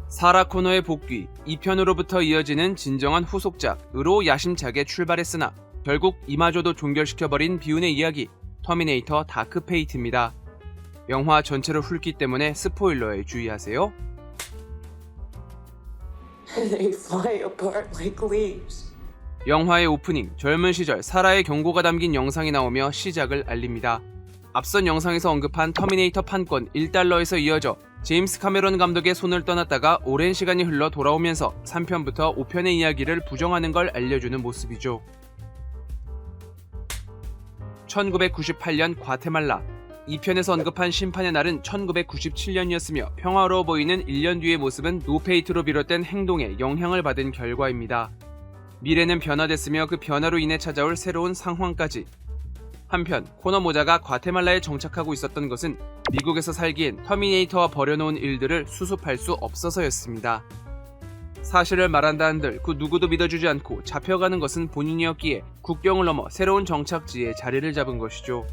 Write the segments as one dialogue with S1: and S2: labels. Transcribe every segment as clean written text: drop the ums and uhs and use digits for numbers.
S1: 사라 코너의 복귀, 2편으로부터 이어지는 진정한 후속작으로 야심차게 출발했으나 결국 이마저도 종결시켜버린 비운의 이야기, 터미네이터 다크 페이트입니다. 영화 전체를 훑기 때문에 스포일러에 주의하세요.
S2: They fly apart like leaves.
S1: 영화의 오프닝, 젊은 시절 사라의 경고가 담긴 영상이 나오며 시작을 알립니다. 앞선 영상에서 언급한 터미네이터 판권 1달러에서 이어져 제임스 카메론 감독의 손을 떠났다가 오랜 시간이 흘러 돌아오면서 3편부터 5편의 이야기를 부정하는 걸 알려주는 모습이죠. 1998년 과테말라, 2편에서 언급한 심판의 날은 1997년이었으며 평화로워 보이는 1년 뒤의 모습은 노페이트로 비롯된 행동에 영향을 받은 결과입니다. 미래는 변화됐으며 그 변화로 인해 찾아올 새로운 상황까지. 한편 코너 모자가 과테말라에 정착하고 있었던 것은 미국에서 살기엔 터미네이터와 벌여놓은 일들을 수습할 수 없어서였습니다. 사실을 말한다 한들 그 누구도 믿어주지 않고 잡혀가는 것은 본인이었기에 국경을 넘어 새로운 정착지에 자리를 잡은 것이죠.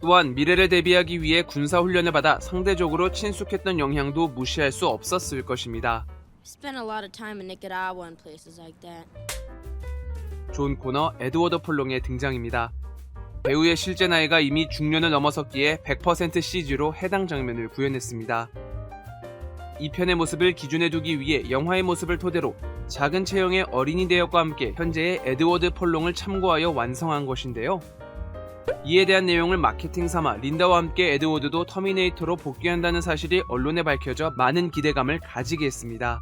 S1: 또한 미래를 대비하기 위해 군사훈련을 받아 상대적으로 친숙했던 영향도 무시할 수 없었을 것입니다.
S3: Spent a lot of time in Nicaragua and places like that.
S1: 존 코너, 에드워드 폴롱의 등장입니다. 배우의 실제 나이가 이미 중년을 넘어섰기에 100% CG로 해당 장면을 구현했습니다. 2편의 모습을 기준에 두기 위해 영화의 모습을 토대로 작은 체형의 어린이 대역과 함께 현재의 에드워드 폴롱을 참고하여 완성한 것인데요. 이에 대한 내용을 마케팅 삼아 린다와 함께 에드워드도 터미네이터로 복귀한다는 사실이 언론에 밝혀져 많은 기대감을 가지게 했습니다.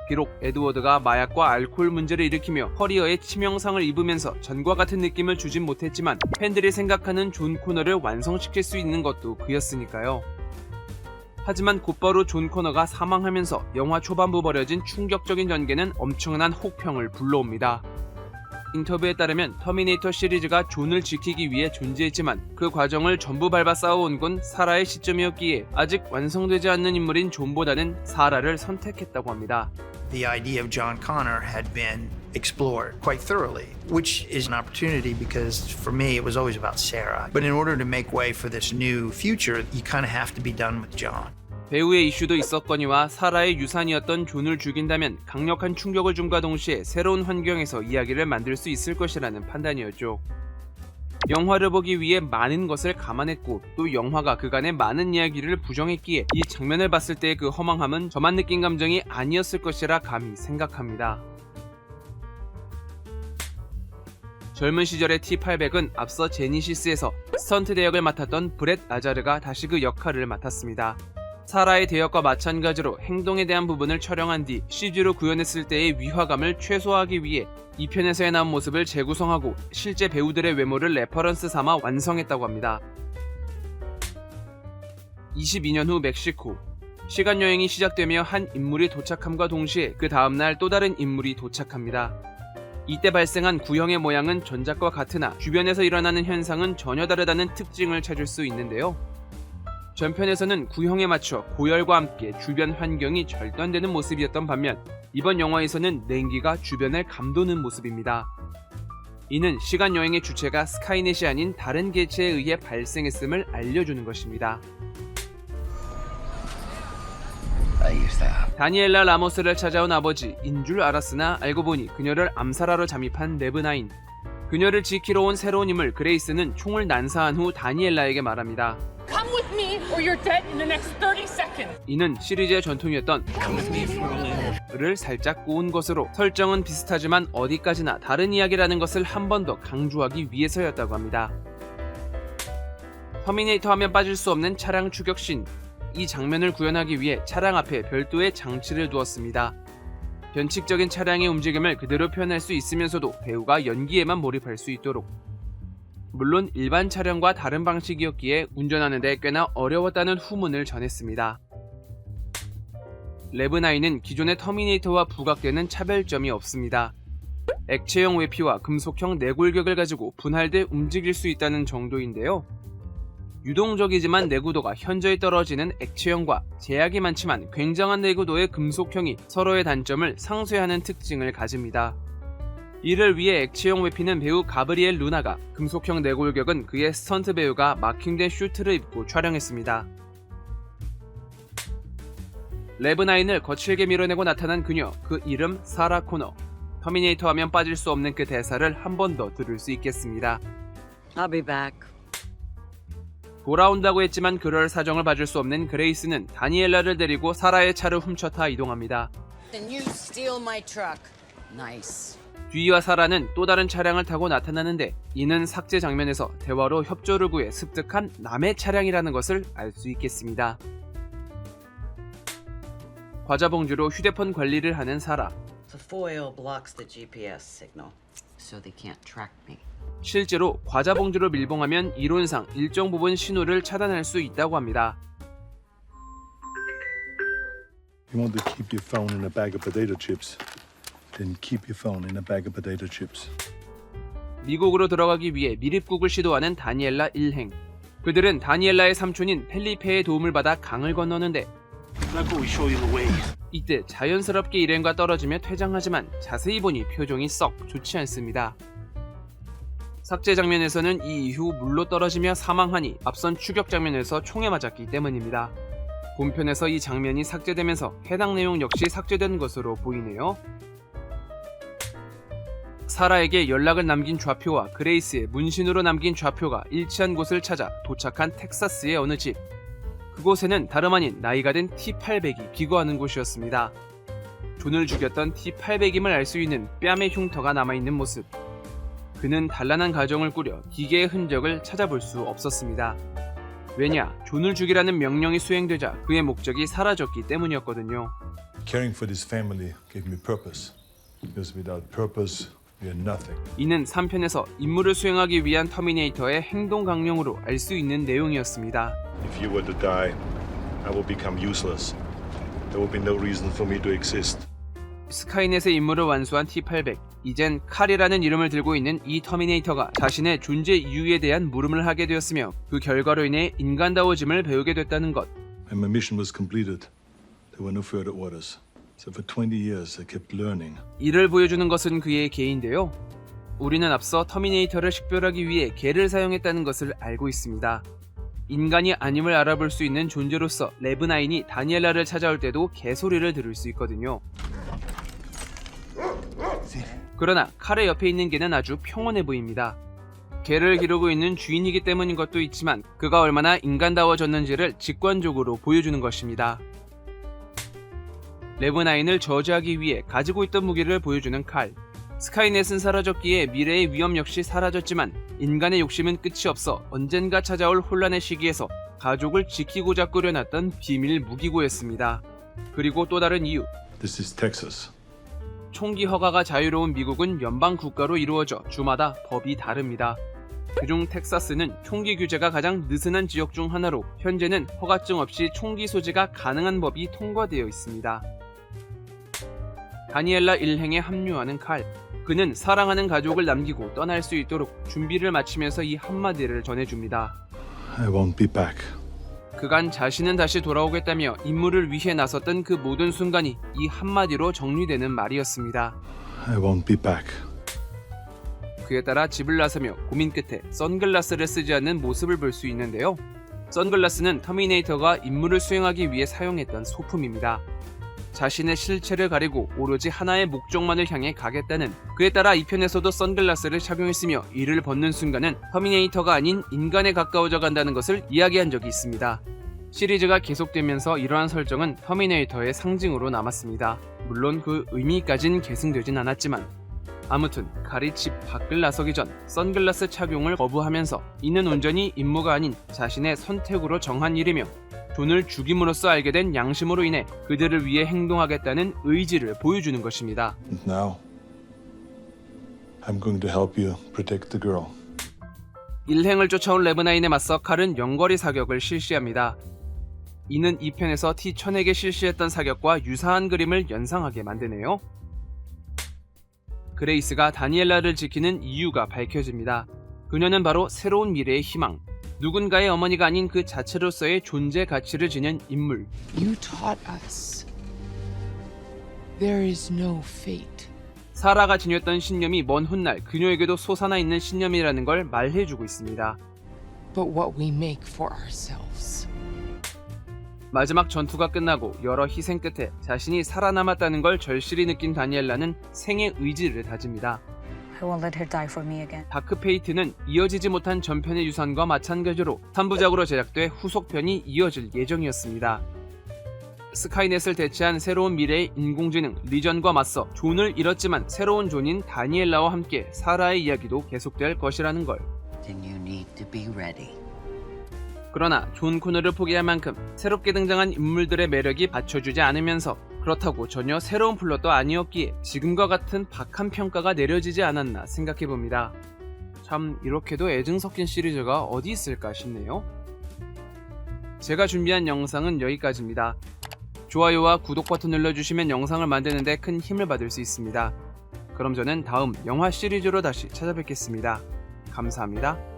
S1: 비록 에드워드가 마약과 알코올 문제를 일으키며 커리어에 치명상을 입으면서 전과 같은 느낌을 주진 못했지만 팬들이 생각하는 존 코너를 완성시킬 수 있는 것도 그였으니까요. 하지만 곧바로 존 코너가 사망하면서 영화 초반부 벌여진 충격적인 전개는 엄청난 혹평을 불러옵니다. 인터뷰에 따르면 터미네이터 시리즈가 존을 지키기 위해 존재했지만 그 과정을 전부 밟아 싸워온 건 사라의 시점이었기에 아직 완성되지 않는 인물인 존보다는 사라를 선택했다고 합니다.
S4: The idea of John Connor had been explored quite thoroughly, which is an opportunity because for me it was always about Sarah. But in order to make way for this new future, you kind of have to be done with John.
S1: 배우의 이슈도 있었거니와 사라의 유산이었던 존을 죽인다면 강력한 충격을 줌과 동시에 새로운 환경에서 이야기를 만들 수 있을 것이라는 판단이었죠. 영화를 보기 위해 많은 것을 감안했고 또 영화가 그간의 많은 이야기를 부정했기에 이 장면을 봤을 때의 그 허망함은 저만 느낀 감정이 아니었을 것이라 감히 생각합니다. 젊은 시절의 T-800은 앞서 제니시스에서 스턴트 대역을 맡았던 브렛 아자르가 다시 그 역할을 맡았습니다. 사라의 대역과 마찬가지로 행동에 대한 부분을 촬영한 뒤 CG로 구현했을 때의 위화감을 최소화하기 위해 2편에서의 나온 모습을 재구성하고 실제 배우들의 외모를 레퍼런스 삼아 완성했다고 합니다. 22년 후 멕시코. 시간여행이 시작되며 한 인물이 도착함과 동시에 그 다음날 또 다른 인물이 도착합니다. 이때 발생한 구형의 모양은 전작과 같으나 주변에서 일어나는 현상은 전혀 다르다는 특징을 찾을 수 있는데요. 전편에서는 구형에 맞춰 고열과 함께 주변 환경이 절단되는 모습이었던 반면 이번 영화에서는 냉기가 주변을 감도는 모습입니다. 이는 시간여행의 주체가 스카이넷이 아닌 다른 개체에 의해 발생했음을 알려주는 것입니다. 다니엘라 라모스를 찾아온 아버지인 줄 알았으나 알고 보니 그녀를 암살하러 잠입한 레브나인. 그녀를 지키러 온 새로운 인물 그레이스는 총을 난사한 후 다니엘라에게 말합니다.
S5: Come with me or you're dead in the next 30 seconds.
S1: 이는 시리즈의 전통이었던 를 살짝 꼬은 것으로 설정은 비슷하지만 어디까지나 다른 이야기라는 것을 한 번 더 강조하기 위해서였다고 합니다. 터미네이터 하면 빠질 수 없는 차량 추격신. 이 장면을 구현하기 위해 차량 앞에 별도의 장치를 두었습니다. 변칙적인 차량의 움직임을 그대로 표현할 수 있으면서도 배우가 연기에만 몰입할 수 있도록. 물론 일반 차량과 다른 방식이었기에 운전하는 데 꽤나 어려웠다는 후문을 전했습니다. 레브나인은 기존의 터미네이터와 부각되는 차별점이 없습니다. 액체형 외피와 금속형 내골격을 가지고 분할돼 움직일 수 있다는 정도인데요. 유동적이지만 내구도가 현저히 떨어지는 액체형과 제약이 많지만 굉장한 내구도의 금속형이 서로의 단점을 상쇄하는 특징을 가집니다. 이를 위해 액체형 외피는 배우 가브리엘 루나가, 금속형 내골격은 그의 스턴트 배우가 마킹된 슈트를 입고 촬영했습니다. 레브나인을 거칠게 밀어내고 나타난 그녀, 그 이름 사라 코너. 터미네이터 하면 빠질 수 없는 그 대사를 한 번 더 들을 수 있겠습니다.
S6: I'll be back.
S1: 돌아온다고 했지만 그럴 사정을 봐줄 수 없는 그레이스는 다니엘라를 데리고 사라의 차를 훔쳐타 이동합니다.
S6: Then you steal my truck. Nice.
S1: 뒤이와 사라는 또 다른 차량을 타고 나타나는데 이는 삭제 장면에서 대화로 협조를 구해 습득한 남의 차량이라는 것을 알 수 있겠습니다. 과자 봉지로 휴대폰 관리를 하는 사라.
S6: The foil blocks the GPS signal, so they can't track me.
S1: 실제로 과자 봉지로 밀봉하면 이론상 일정 부분 신호를 차단할 수 있다고 합니다.
S7: You want to keep your phone in a bag of potato chips, then keep your phone in a bag of potato chips.
S1: 미국으로 들어가기 위해 미립국을 시도하는 다니엘라 일행. 그들은 다니엘라의 삼촌인 펠리페의 도움을 받아 강을 건너는데 이때 자연스럽게 일행과 떨어지며 퇴장하지만 자세히 보니 표정이 썩 좋지 않습니다. 삭제 장면에서는 이 이후 물로 떨어지며 사망하니 앞선 추격 장면에서 총에 맞았기 때문입니다. 본편에서 이 장면이 삭제되면서 해당 내용 역시 삭제된 것으로 보이네요. 사라에게 연락을 남긴 좌표와 그레이스의 문신으로 남긴 좌표가 일치한 곳을 찾아 도착한 텍사스의 어느 집. 그곳에는 다름 아닌 나이가 든 T-800이 기거하는 곳이었습니다. 존을 죽였던 T-800임을 알 수 있는 뺨의 흉터가 남아있는 모습. 그는 단란한 가정을 꾸려 기계의 흔적을 찾아볼 수 없었습니다. 왜냐, 존을 죽이라는 명령이 수행되자 그의 목적이 사라졌기 때문이었거든요.
S7: Caring for this family gave me purpose. Because without purpose, we are nothing.
S1: 이는 3편에서 임무를 수행하기 위한 터미네이터의 행동 강령으로 알 수 있는 내용이었습니다.
S7: If you were to die, I will become useless. There will be no reason for me to exist.
S1: 스카이넷의 임무를 완수한 T-800. 이젠 칼이라는 이름을 들고 있는 이 터미네이터가 자신의 존재 이유에 대한 물음을 하게 되었으며 그 결과로 인해 인간다워짐을 배우게 됐다는 것.
S7: When my mission was completed, there were no further orders. So for 20 years, I kept learning.
S1: 이를 보여주는 것은 그의 개인데요. 우리는 앞서 터미네이터를 식별하기 위해 개를 사용했다는 것을 알고 있습니다. 인간이 아님을 알아볼 수 있는 존재로서 레브나인이 다니엘라를 찾아올 때도 개소리를 들을 수 있거든요. 그러나 칼의 옆에 있는 개는 아주 평온해 보입니다. 개를 기르고 있는 주인이기 때문인 것도 있지만 그가 얼마나 인간다워졌는지를 직관적으로 보여주는 것입니다. 레브나인을 저지하기 위해 가지고 있던 무기를 보여주는 칼. 스카이넷은 사라졌기에 미래의 위험 역시 사라졌지만 인간의 욕심은 끝이 없어 언젠가 찾아올 혼란의 시기에서 가족을 지키고자 꾸려놨던 비밀 무기고였습니다. 그리고 또 다른 이유.
S7: This is Texas.
S1: 총기 허가가 자유로운 미국은 연방 국가로 이루어져 주마다 법이 다릅니다. 그중 텍사스는 총기 규제가 가장 느슨한 지역 중 하나로 현재는 허가증 없이 총기 소지가 가능한 법이 통과되어 있습니다. 다니엘라 일행에 합류하는 칼. 그는 사랑하는 가족을 남기고 떠날 수 있도록 준비를 마치면서 이 한마디를 전해줍니다.
S7: I won't be back.
S1: 그간 자신은 다시 돌아오겠다며 임무를 위해 나섰던 그 모든 순간이 이 한마디로 정리되는 말이었습니다.
S7: I won't be back.
S1: 그에 따라 집을 나서며 고민 끝에 선글라스를 쓰지 않는 모습을 볼 수 있는데요. 선글라스는 터미네이터가 임무를 수행하기 위해 사용했던 소품입니다. 자신의 실체를 가리고 오로지 하나의 목적만을 향해 가겠다는, 그에 따라 이 편에서도 선글라스를 착용했으며 이를 벗는 순간은 터미네이터가 아닌 인간에 가까워져 간다는 것을 이야기한 적이 있습니다. 시리즈가 계속되면서 이러한 설정은 터미네이터의 상징으로 남았습니다. 물론 그 의미까진 계승되진 않았지만 아무튼 칼이 집 밖을 나서기 전 선글라스 착용을 거부하면서 이는 온전히 임무가 아닌 자신의 선택으로 정한 일이며 존을 죽임으로써 알게 된 양심으로 인해 그들을 위해 행동하겠다는 의지를 보여주는 것입니다.
S7: And now, I'm going to help you protect the girl.
S1: 일행을 쫓아온 레브나인에 맞서 칼은 연거리 사격을 실시합니다. 이는 2편에서 T-1000에게 실시했던 사격과 유사한 그림을 연상하게 만드네요. 그레이스가 다니엘라를 지키는 이유가 밝혀집니다. 그녀는 바로 새로운 미래의 희망, 누군가의 어머니가 아닌 그 자체로서의 존재 가치를 지닌 인물.
S8: You taught us there is no fate.
S1: 사라가 지녔던 신념이 먼 훗날 그녀에게도 솟아나 있는 신념이라는 걸 말해주고 있습니다.
S8: But what we make for ourselves.
S1: 마지막 전투가 끝나고 여러 희생 끝에 자신이 살아남았다는 걸 절실히 느낀 다니엘라는 생의 의지를 다집니다.
S9: I won't let her die for me again.
S1: 다크 페이트는 이어지지 못한 전편의 유산과 마찬가지로 3부작으로 제작돼 후속편이 이어질 예정이었습니다. 스카이넷을 대체한 새로운 미래의 인공지능 리전과 맞서 존을 잃었지만 새로운 존인 다니엘라와 함께 사라의 이야기도 계속될 것이라는 걸.
S6: Then you need to be ready.
S1: 그러나 존 코너를 포기할 만큼 새롭게 등장한 인물들의 매력이 받쳐주지 않으면서 그렇다고 전혀 새로운 플롯도 아니었기에 지금과 같은 박한 평가가 내려지지 않았나 생각해봅니다. 참 이렇게도 애증 섞인 시리즈가 어디 있을까 싶네요. 제가 준비한 영상은 여기까지입니다. 좋아요와 구독 버튼 눌러주시면 영상을 만드는데 큰 힘을 받을 수 있습니다. 그럼 저는 다음 영화 시리즈로 다시 찾아뵙겠습니다. 감사합니다.